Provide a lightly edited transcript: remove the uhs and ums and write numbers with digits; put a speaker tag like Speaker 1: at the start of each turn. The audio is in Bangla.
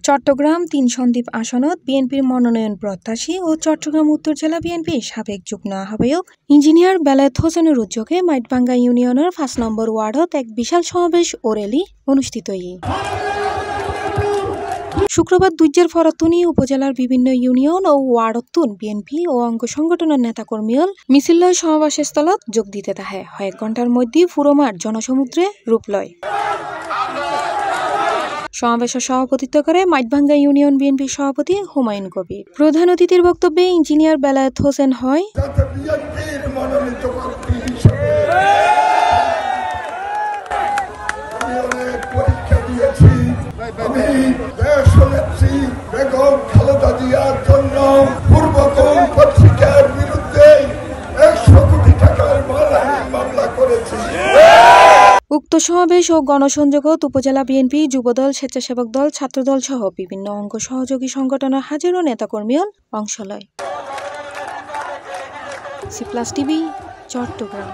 Speaker 1: চট্টগ্রাম ৩ সন্দ্বীপ আসনত বিএনপির মনোনয়ন প্রত্যাশী ও চট্টগ্রাম উত্তর জেলা বিএনপির সাবেক যুগ্ম আহ্বায়ক ইঞ্জিনিয়ার বেলায়েত হোসেনের উদ্যোগে মাইটভাঙ্গা ইউনিয়নের ৫ নম্বর ওয়ার্ডত এক বিশাল সমাবেশ ও র্যালি অনুষ্ঠিত শুক্রবার দুইজের ফরতুনি উপজেলার বিভিন্ন ইউনিয়ন ও ওয়ার্ডতুন বিএনপি ও অঙ্গ সংগঠনের নেতাকর্মীল মিছিল লয় সমাবেশস্থলত যোগ দিতে তাহে কয়েক ঘণ্টার মধ্যে পুরো মাঠ জনসমুদ্রে রূপ লয়। সমাবেশে সভাপতিত্ব করে মাইটভাঙ্গা ইউনিয়ন বিএনপির সভাপতি হুমায়ুন কবির। প্রধান অতিথির বক্তব্যে ইঞ্জিনিয়ার বেলায়েত হোসেন হয় উক্ত সমাবেশ ও গণসংযোগত উপজেলা বিএনপি, যুবদল, স্বেচ্ছাসেবক দল, ছাত্রদল সহ বিভিন্ন অঙ্গ সহযোগী সংগঠনের হাজারো নেতাকর্মীও অংশ লয়। সি+ টিভি, চট্টগ্রাম।